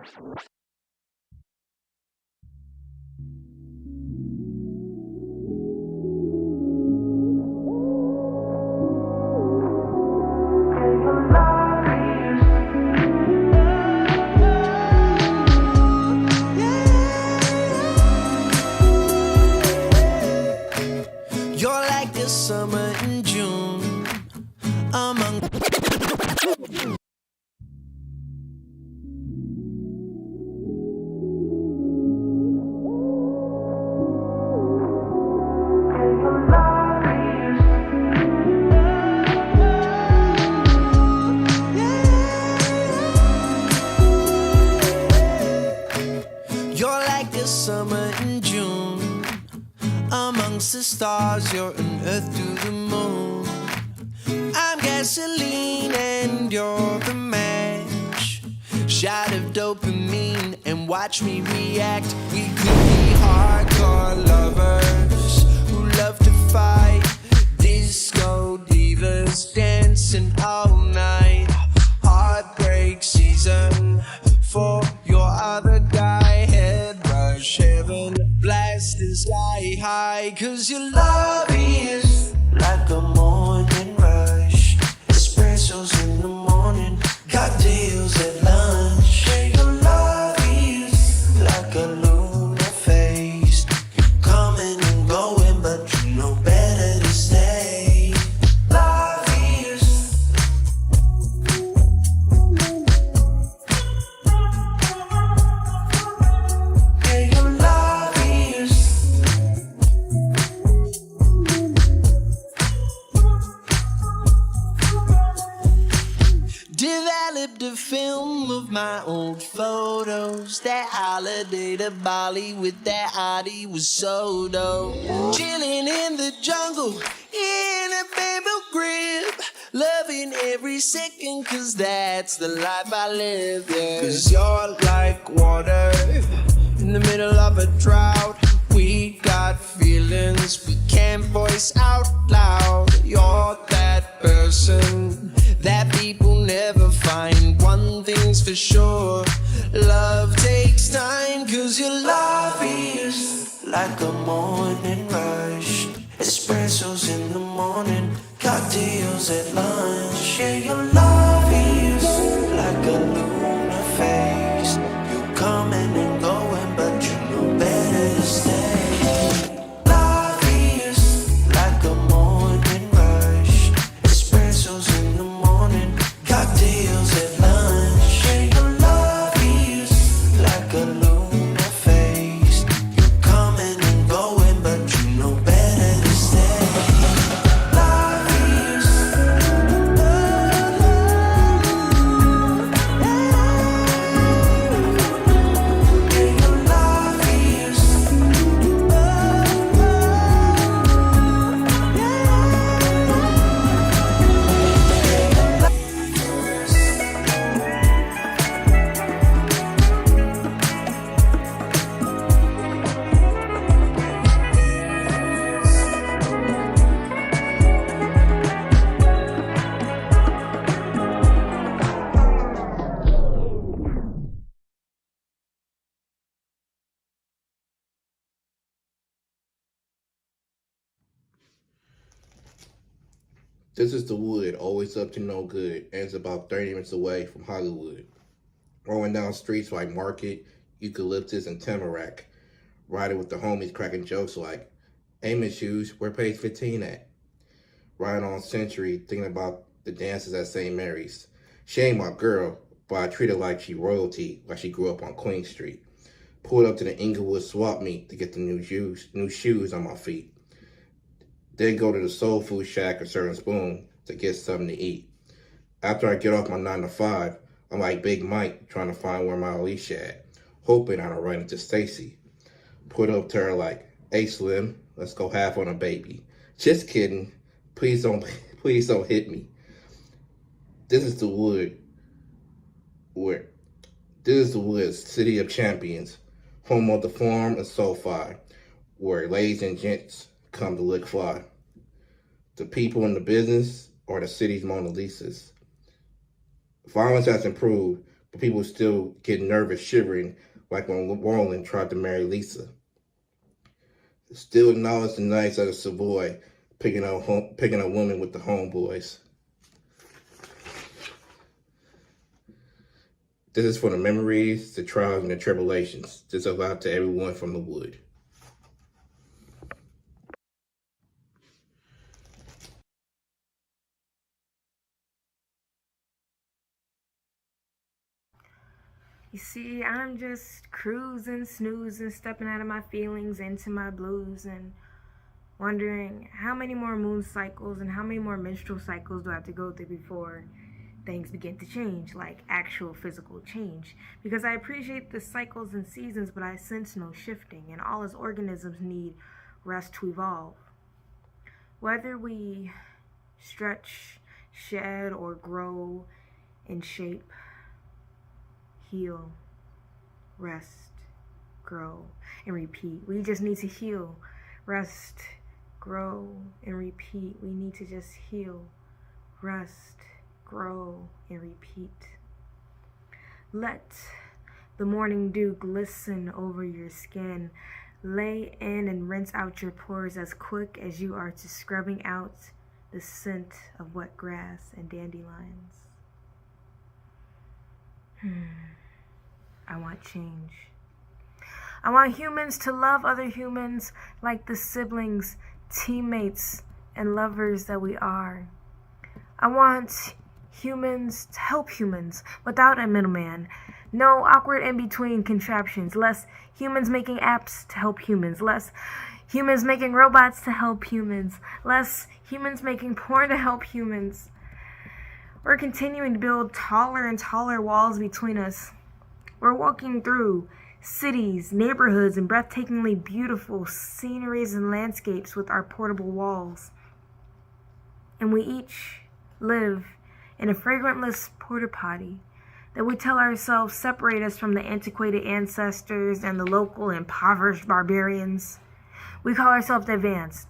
You're like the summer in June among You're like the summer in June amongst the stars, you're an earth to the moon. I'm gasoline and you're the match. Shot of dopamine and watch me react. We could be hardcore lovers who love to fight. Disco divas dancing all night. Heartbreak season for your other guy. Head rush heaven, blast the sky high. Cause your love is like a morning rush. Espressos in the morning, cocktails at lunch. Yeah, your love is like a lunar phase. You coming and going, but you know better to stay. Love is yeah, your love is developed a film of my old photos. That holiday to Bali with that hottie was so dope. Chilling in the jungle in a bamboo crib, loving every second, cause that's the life I live, yeah. Cause you're like water in the middle of a drought. We got feelings we can't voice out loud. You're that person that people never find. One thing's for sure, love takes time. Cause your love is like a morning rush. Espressos in the morning, cocktails at lunch. Yeah, your love is like a lunar phase. You coming and going, but you know better to stay. Love is like a morning rush. Espressos in the morning, cocktails at lunch. Yeah, your love is like a lunar phase. You coming and going, but you know better to stay. Love is yeah, your love is This is the Wood, always up to no good, and it's about 30 minutes away from Hollywood. Rolling down streets like Market, Eucalyptus, and Tamarack. Riding with the homies cracking jokes like, "Hey, Miss Hughes, where page 15 at?" Riding on Century, thinking about the dances at St. Mary's. She ain't my girl, but I treat her like she royalty, like she grew up on Queen Street. Pulled up to the Inglewood swap meet to get the new shoes on my feet. Then go to the Soul Food Shack or Certain Spoon to get something to eat. After I get off my 9 to 5, I'm like Big Mike trying to find where Maniya Alise at, hoping I don't run into Stacy. Put up to her like, "Hey Slim, let's go half on a baby." Just kidding. Please don't hit me. This is the Wood. This is the Wood, City of Champions, home of the Forum and SoFi, where ladies and gents come to look fly. The people in the business are the city's Mona Lisas. Violence has improved, but people still get nervous shivering like when Roland tried to marry Lisa. Still acknowledge the nights at a Savoy picking a woman with the homeboys. This is for the memories, the trials, and the tribulations. This is out to everyone from the wood. You see, I'm just cruising, snoozing, stepping out of my feelings into my blues and wondering how many more moon cycles and how many more menstrual cycles do I have to go through before things begin to change, like actual physical change. Because I appreciate the cycles and seasons, but I sense no shifting, and all as organisms need rest to evolve. Whether we stretch, shed, or grow in shape, heal, rest, grow, and repeat. We just need to heal, rest, grow, and repeat. We need to just heal, rest, grow, and repeat. Let the morning dew glisten over your skin. Lay in and rinse out your pores as quick as you are to scrubbing out the scent of wet grass and dandelions. I want change. I want humans to love other humans like the siblings, teammates, and lovers that we are. I want humans to help humans without a middleman. No awkward in-between contraptions. Less humans making apps to help humans. Less humans making robots to help humans. Less humans making porn to help humans. We're continuing to build taller and taller walls between us. We're walking through cities, neighborhoods, and breathtakingly beautiful sceneries and landscapes with our portable walls. And we each live in a fragrantless porta potty that we tell ourselves separate us from the antiquated ancestors and the local impoverished barbarians. We call ourselves advanced.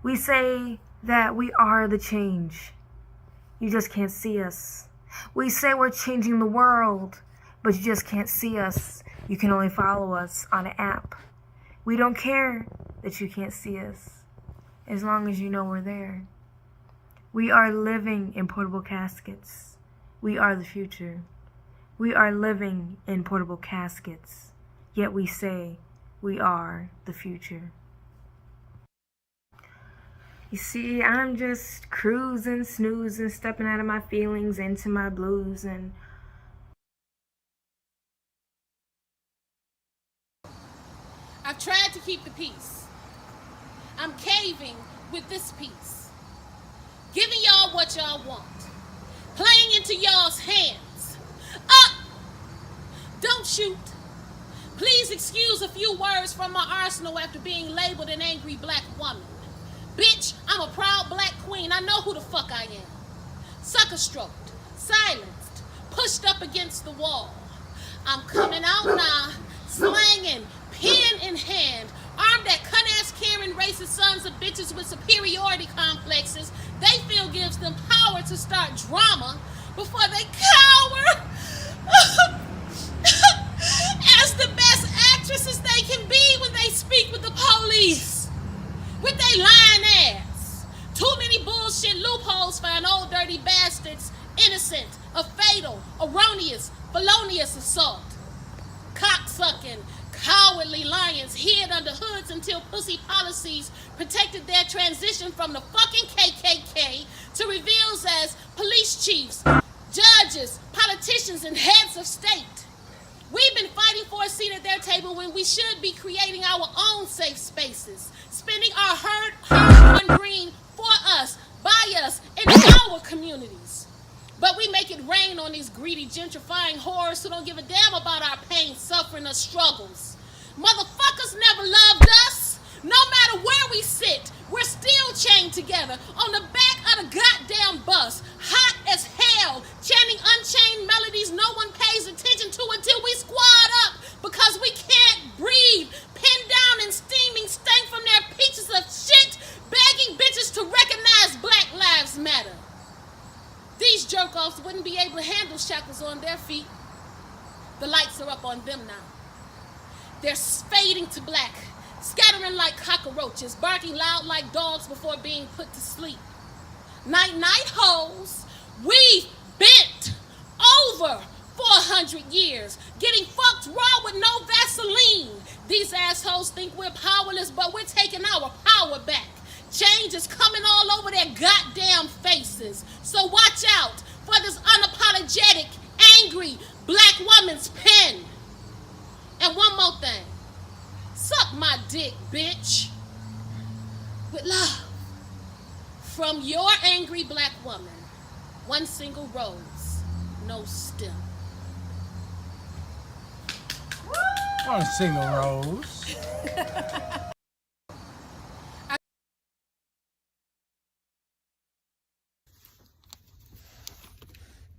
We say that we are the change. You just can't see us. We say we're changing the world, but you just can't see us. You can only follow us on an app. We don't care that you can't see us, as long as you know we're there. We are living in portable caskets. We are the future. We are living in portable caskets, yet we say we are the future. You see, I'm just cruising, snoozing, stepping out of my feelings into my blues, and I've tried to keep the peace. I'm caving with this piece. Giving y'all what y'all want. Playing into y'all's hands. Up! Don't shoot. Please excuse a few words from my arsenal after being labeled an angry black woman. Bitch, I'm a proud black queen. I know who the fuck I am. Sucker stroked, silenced, pushed up against the wall. I'm coming out now, slanging, pen in hand, armed at cunt-ass Karen racist sons of bitches with superiority complexes they feel gives them power to start drama before they cower as the best actresses they can be when they speak with the police. With they lying ass. Too many bullshit loopholes for an old dirty bastards innocent of fatal, erroneous, felonious assault. Cocksucking, cowardly lions hid under hoods until pussy policies protected their transition from the fucking KKK to reveals as police chiefs, judges, politicians, and heads of state. We've been fighting for a seat at their table when we should be creating our own safe spaces, spending our hard-earned green for us, by us, in our communities. But we make it rain on these greedy, gentrifying whores who don't give a damn about our pain, suffering, or struggles. Motherfuckers never loved us. No matter where we sit, we're still chained together on the back of the goddamn bus, hot as hell, chanting unchained melodies no one pays attention to until we squad up because we can't breathe, pinned down and steaming stank from their pieces of shit, begging bitches to recognize Black Lives Matter. These jerk-offs wouldn't be able to handle shackles on their feet. on them now. They're fading to black, scattering like cockroaches, barking loud like dogs before being put to sleep. Night-night hoes, we've bent over 400 years, getting fucked raw with no Vaseline. These assholes think we're powerless, but we're taking our power back. Change is coming all over their goddamn faces. So watch out for this unapologetic, angry black woman's pen. And one more thing. Suck my dick, bitch. With love. From your angry black woman. One single rose, no stem. One single rose.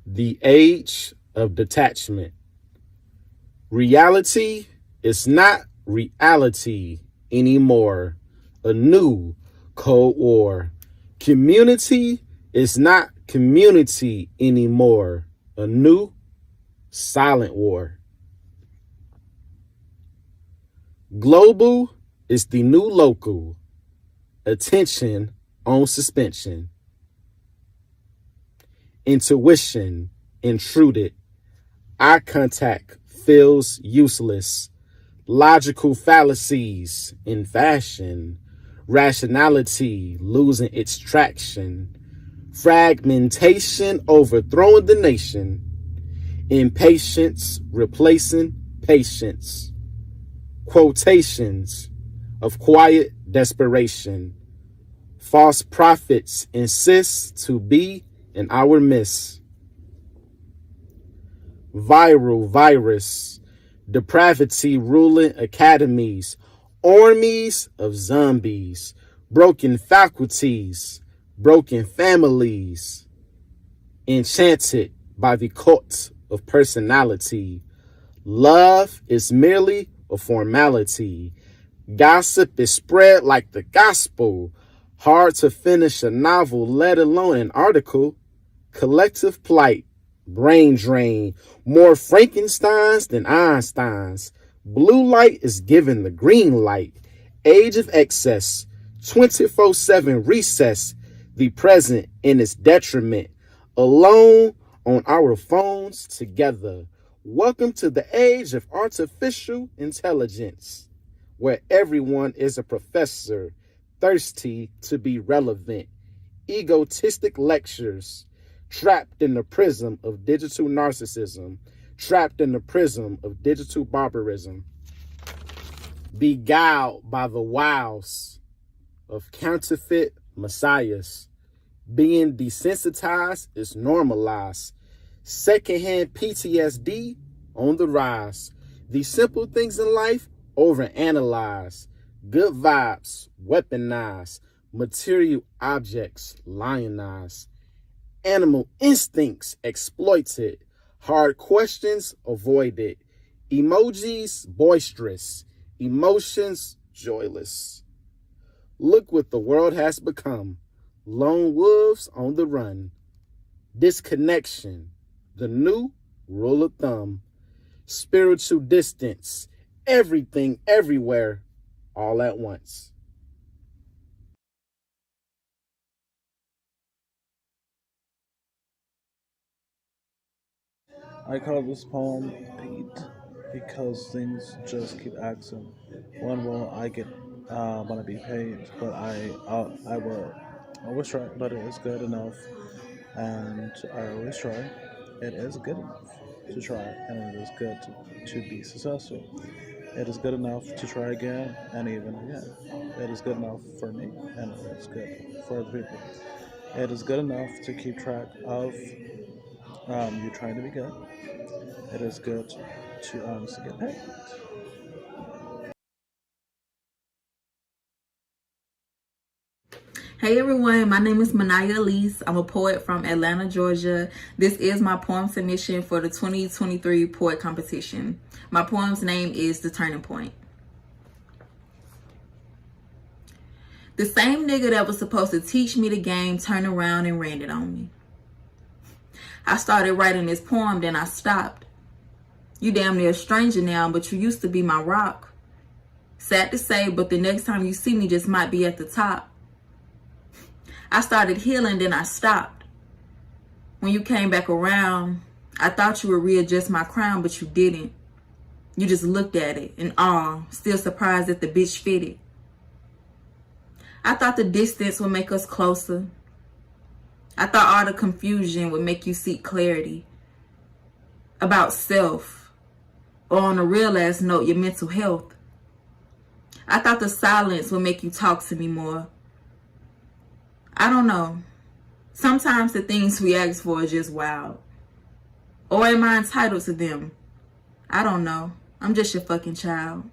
The age of detachment. Reality is not reality anymore. A new Cold War. Community is not community anymore. A new silent war. Global is the new local. Attention on suspension. Intuition intruded. Eye contact feels useless. Logical fallacies in fashion. Rationality losing its traction. Fragmentation overthrowing the nation. Impatience replacing patience. Quotations of quiet desperation. False prophets insist to be in our midst. Viral virus. Depravity ruling academies. Armies of zombies. Broken faculties. Broken families. Enchanted by the cult of personality. Love is merely a formality. Gossip is spread like the gospel. Hard to finish a novel, let alone an article. Collective plight. Brain drain. More Frankensteins than Einsteins. Blue light is given the green light. Age of excess. 24/7 recess. The present in its detriment. Alone on our phones together. Welcome to the age of artificial intelligence, where everyone is a professor, thirsty to be relevant. Egotistic lectures, trapped in the prism of digital narcissism, trapped in the prism of digital barbarism. Beguiled by the wiles of counterfeit messiahs. Being desensitized is normalized. Secondhand PTSD on the rise. The simple things in life overanalyzed. Good vibes weaponized. Material objects lionized. Animal instincts exploited. Hard questions avoided. Emojis boisterous. Emotions joyless. Look what the world has become. Lone wolves on the run. Disconnection, the new rule of thumb. Spiritual distance, everything, everywhere, all at once. I call this poem Pete because things just keep asking. When will I get wanna be paid? But I will always try, but it is good enough, and I always try. It is good enough to try, and it is good to be successful. It is good enough to try again and even again. It is good enough for me, and it is good for other people. It is good enough to keep track of you trying to be good. It is good to honestly get paid. Hey everyone, my name is Maniya Alise. I'm a poet from Atlanta, Georgia. This is my poem submission for the 2023 poet competition. My poem's name is The Turning Point. The same nigga that was supposed to teach me the game turned around and ran it on me. I started writing this poem, then I stopped. You damn near a stranger now, but you used to be my rock. Sad to say, but the next time you see me just might be at the top. I started healing, then I stopped. When you came back around, I thought you would readjust my crown, but you didn't. You just looked at it in awe, still surprised that the bitch fitted. I thought the distance would make us closer. I thought all the confusion would make you seek clarity about self, or on a real ass note, your mental health. I thought the silence would make you talk to me more. I don't know. Sometimes the things we ask for are just wild. Or am I entitled to them? I don't know. I'm just your fucking child.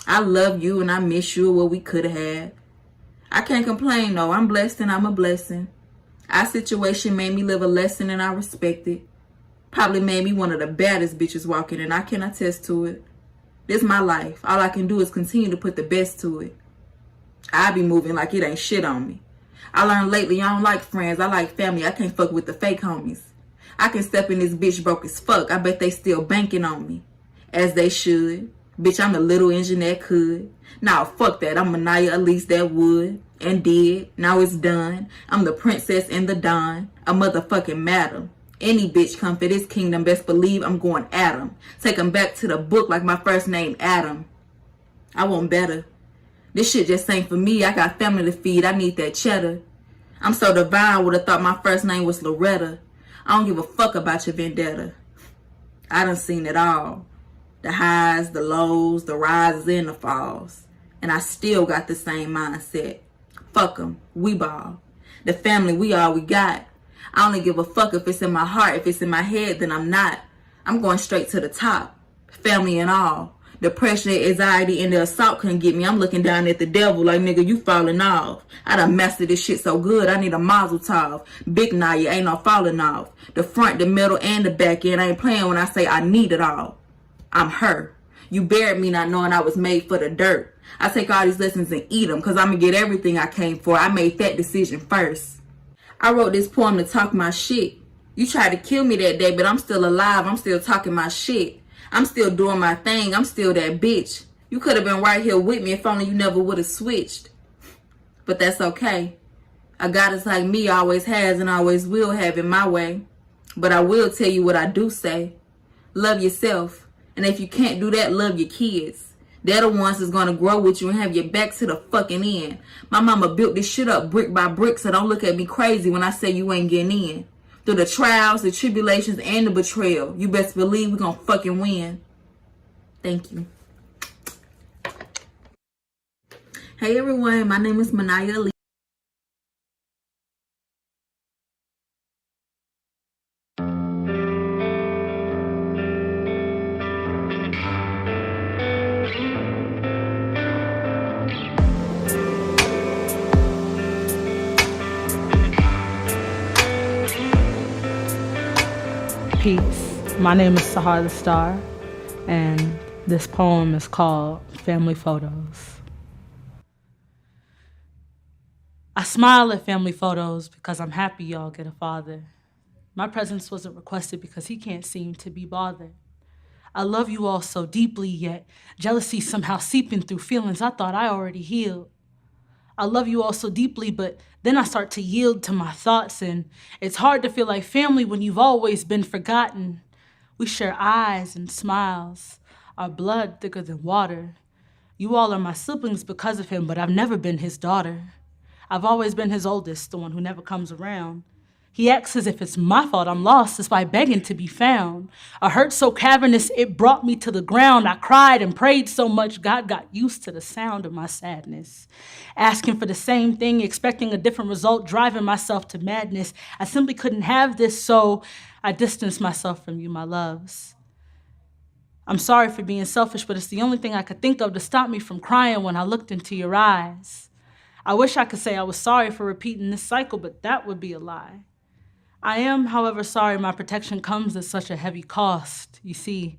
I love you and I miss you, what we could have had. I can't complain though. I'm blessed and I'm a blessing. Our situation made me live a lesson and I respect it. Probably made me one of the baddest bitches walking, and I can attest to it. This is my life. All I can do is continue to put the best to it. I be moving like it ain't shit on me. I learned lately I don't like friends. I like family. I can't fuck with the fake homies. I can step in this bitch broke as fuck. I bet they still banking on me. As they should. Bitch, I'm the little engine that could. Nah, fuck that. I'm Maniya Alise that would. And did. Now it's done. I'm the princess and the don. A motherfucking madam. Any bitch come for this kingdom, best believe I'm going at 'em. Take 'em back to the book like my first name Adam. I want better. This shit just ain't for me. I got family to feed. I need that cheddar. I'm so divine, would have thought my first name was Loretta. I don't give a fuck about your vendetta. I done seen it all. The highs, the lows, the rises and the falls. And I still got the same mindset. Fuck 'em. We ball. The family, we all we got. I only give a fuck if it's in my heart. If it's in my head, then I'm not. I'm going straight to the top. Family and all. Depression, anxiety, and the assault couldn't get me. I'm looking down at the devil like, nigga, you falling off. I done mastered this shit so good, I need a mazel tov. Big Naya, ain't no falling off. The front, the middle, and the back end. I ain't playing when I say I need it all. I'm her. You buried me not knowing I was made for the dirt. I take all these lessons and eat them, because I'm going to get everything I came for. I made that decision first. I wrote this poem to talk my shit. You tried to kill me that day, but I'm still alive. I'm still talking my shit. I'm still doing my thing. I'm still that bitch. You could have been right here with me if only you never would have switched. But that's okay. A goddess like me always has and always will have it my way. But I will tell you what I do say. Love yourself. And if you can't do that, love your kids. They're the ones that's going to grow with you and have your back to the fucking end. My mama built this shit up brick by brick, so don't look at me crazy when I say you ain't getting in. Through the trials, the tribulations, and the betrayal, you best believe we're going to fucking win. Thank you. Hey everyone, my name is Maniya Alise. Peace. My name is Kahari the Star, and this poem is called Family Photos. I smile at family photos because I'm happy y'all get a father. My presence wasn't requested because he can't seem to be bothered. I love you all so deeply, yet jealousy somehow seeping through feelings I thought I already healed. I love you all so deeply, but then I start to yield to my thoughts, and it's hard to feel like family when you've always been forgotten. We share eyes and smiles, our blood thicker than water. You all are my siblings because of him, but I've never been his daughter. I've always been his oldest, the one who never comes around. He acts as if it's my fault I'm lost despite begging to be found. A hurt so cavernous it brought me to the ground. I cried and prayed so much God got used to the sound of my sadness. Asking for the same thing, expecting a different result, driving myself to madness. I simply couldn't have this, so I distanced myself from you, my loves. I'm sorry for being selfish, but it's the only thing I could think of to stop me from crying when I looked into your eyes. I wish I could say I was sorry for repeating this cycle, but that would be a lie. I am, however, sorry my protection comes at such a heavy cost. You see,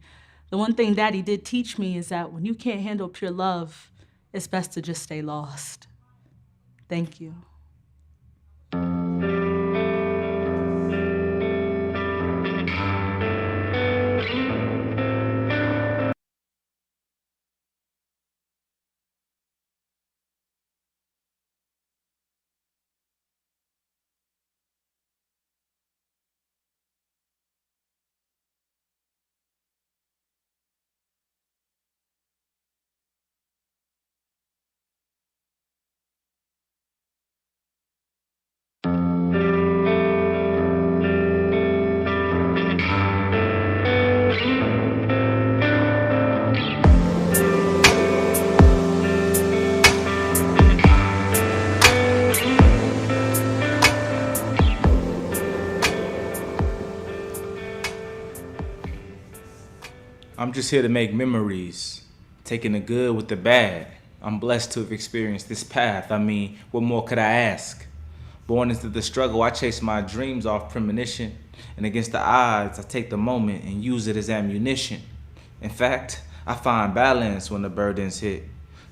the one thing Daddy did teach me is that when you can't handle pure love, it's best to just stay lost. Thank you. I'm just here to make memories, taking the good with the bad. I'm blessed to have experienced this path. I mean, what more could I ask? Born into the struggle, I chase my dreams off premonition. And against the odds, I take the moment and use it as ammunition. In fact, I find balance when the burdens hit.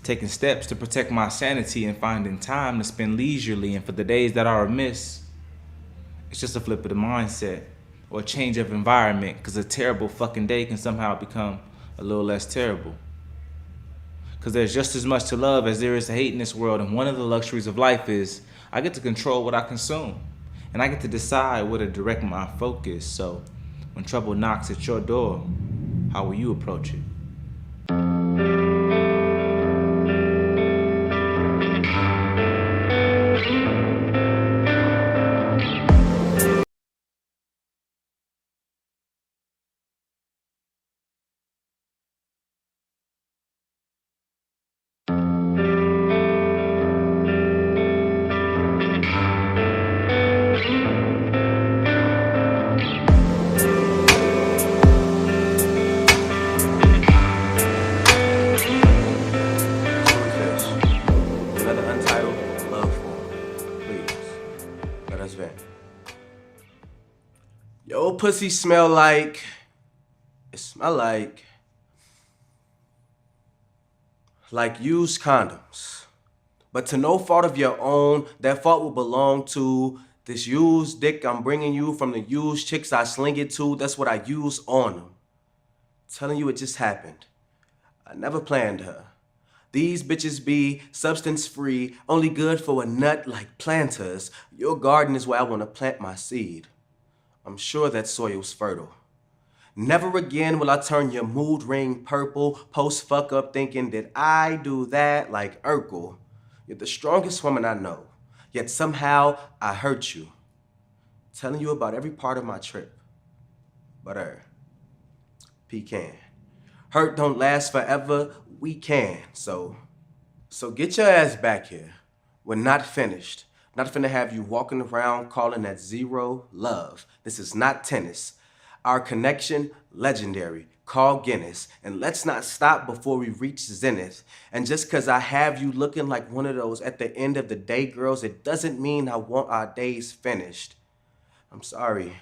Taking steps to protect my sanity and finding time to spend leisurely, and for the days that are amiss, it's just a flip of the mindset or a change of environment, because a terrible fucking day can somehow become a little less terrible. Because there's just as much to love as there is to hate in this world, and one of the luxuries of life is I get to control what I consume, and I get to decide where to direct my focus. So when trouble knocks at your door, how will you approach it? Another untitled love poem. Please, let us vent. Yo, pussy smell like... It smell like used condoms. But to no fault of your own, that fault will belong to this used dick I'm bringing you from the used chicks I sling it to. That's what I use on them. Telling you it just happened. I never planned her. These bitches be substance-free, only good for a nut like planters. Your garden is where I want to plant my seed. I'm sure that soil's fertile. Never again will I turn your mood ring purple, post fuck up thinking that I do that like Urkel. You're the strongest woman I know, yet somehow I hurt you. Telling you about every part of my trip. But pecan. Hurt don't last forever, we can, so get your ass back here. We're not finished. Not finna have you walking around calling that zero love. This is not tennis. Our connection, legendary. Call Guinness. And let's not stop before we reach zenith. And just cause I have you looking like one of those at the end of the day girls, it doesn't mean I want our days finished. I'm sorry.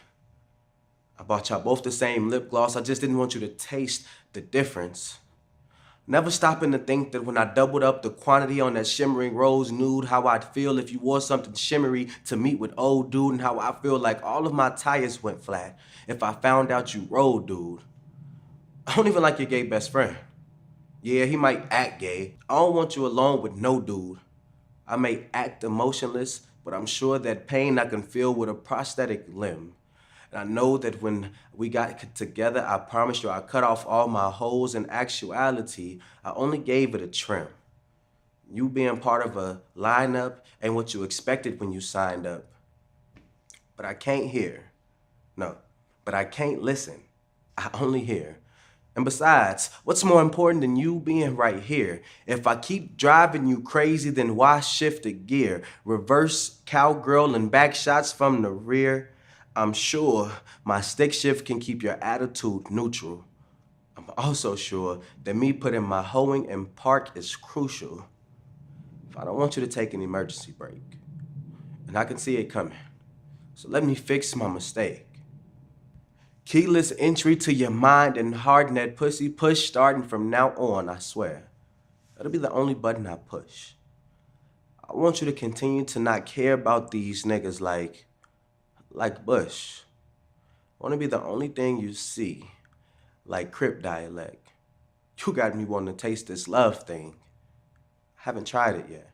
I bought y'all both the same lip gloss. I just didn't want you to taste the difference. Never stopping to think that when I doubled up the quantity on that shimmering rose nude, how I'd feel if you wore something shimmery to meet with old dude, and how I feel like all of my tires went flat if I found out you rode, dude. I don't even like your gay best friend. Yeah, he might act gay. I don't want you alone with no dude. I may act emotionless, but I'm sure that pain I can feel with a prosthetic limb. And I know that when we got together, I promised you I cut off all my holes. In actuality, I only gave it a trim. You being part of a lineup ain't what you expected when you signed up. But I can't hear. No, but I can't listen. I only hear. And besides, what's more important than you being right here? If I keep driving you crazy, then why shift a gear? Reverse cowgirl and back shots from the rear. I'm sure my stick shift can keep your attitude neutral. I'm also sure that me putting my hoeing in park is crucial. If I don't want you to take an emergency break, and I can see it coming, so let me fix my mistake. Keyless entry to your mind and harden that pussy push starting from now on, I swear. That'll be the only button I push. I want you to continue to not care about these niggas like Bush. I want to be the only thing you see, like Crip dialect. You got me wanting to taste this love thing. I haven't tried it yet.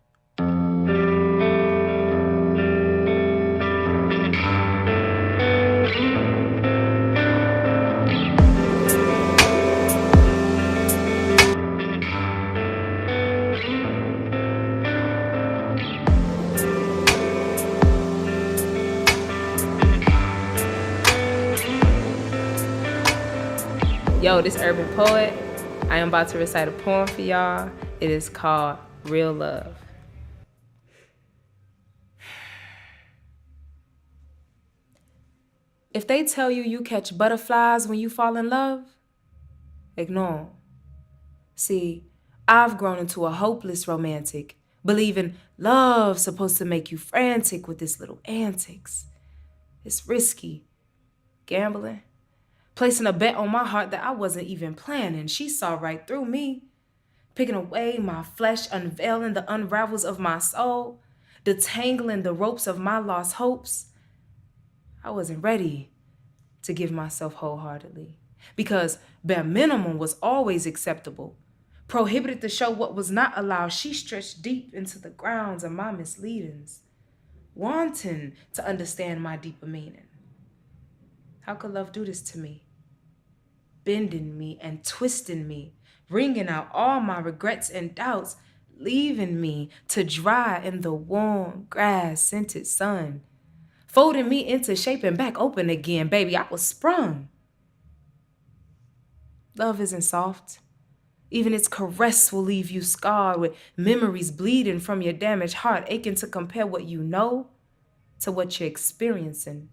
Yo, this urban poet, I am about to recite a poem for y'all. It is called Real Love. If they tell you you catch butterflies when you fall in love, Ignore. See, I've grown into a hopeless romantic, believing love's supposed to make you frantic with its little antics. It's risky. Gambling. Placing a bet on my heart that I wasn't even planning. She saw right through me. Picking away my flesh, unveiling the unravels of my soul, detangling the ropes of my lost hopes. I wasn't ready to give myself wholeheartedly because bare minimum was always acceptable. Prohibited to show what was not allowed, she stretched deep into the grounds of my misleadings, wanting to understand my deeper meaning. How could love do this to me? Bending me and twisting me, wringing out all my regrets and doubts, leaving me to dry in the warm, grass-scented sun, folding me into shape and back open again. Baby, I was sprung. Love isn't soft. Even its caress will leave you scarred with memories bleeding from your damaged heart, aching to compare what you know to what you're experiencing.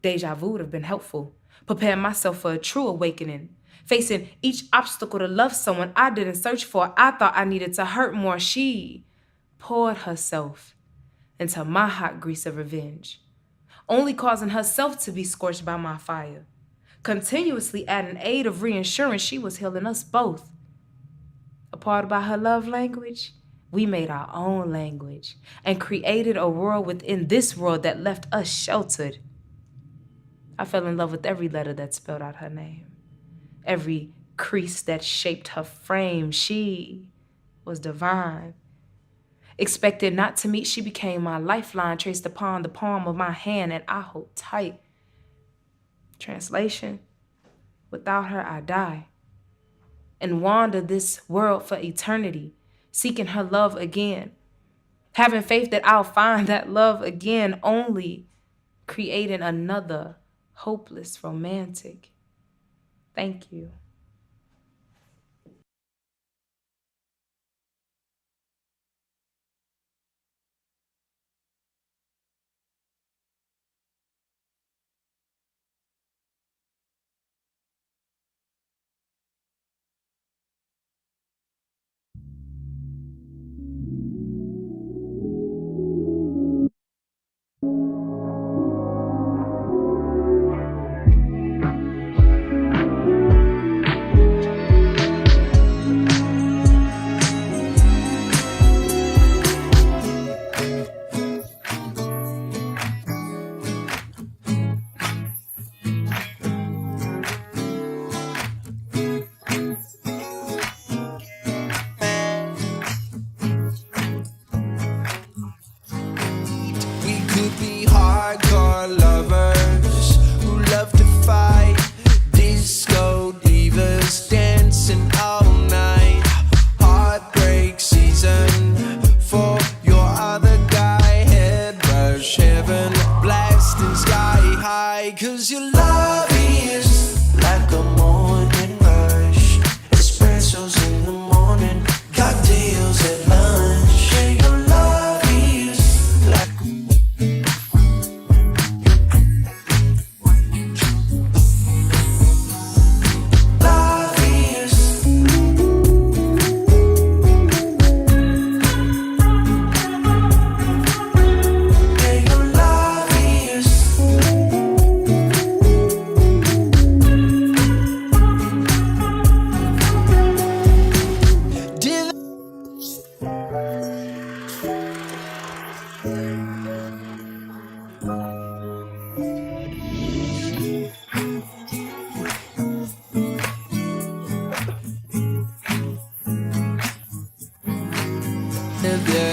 Deja vu would have been helpful. Preparing myself for a true awakening. Facing each obstacle to love someone I didn't search for. I thought I needed to hurt more. She poured herself into my hot grease of revenge, only causing herself to be scorched by my fire. Continuously adding aid of reassurance, she was healing us both. Apart by her love language, we made our own language and created a world within this world that left us sheltered. I fell in love with every letter that spelled out her name, every crease that shaped her frame. She was divine. Expected not to meet, she became my lifeline, traced upon the palm of my hand, and I hold tight. Translation: without her, I die. And wander this world for eternity, seeking her love again. Having faith that I'll find that love again, only creating another hopeless romantic. Thank you.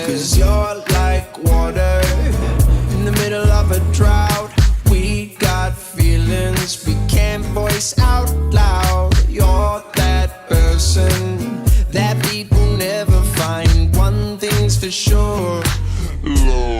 Cause you're like water in the middle of a drought. We got feelings we can't voice out loud. You're that person that people never find. One thing's for sure, love.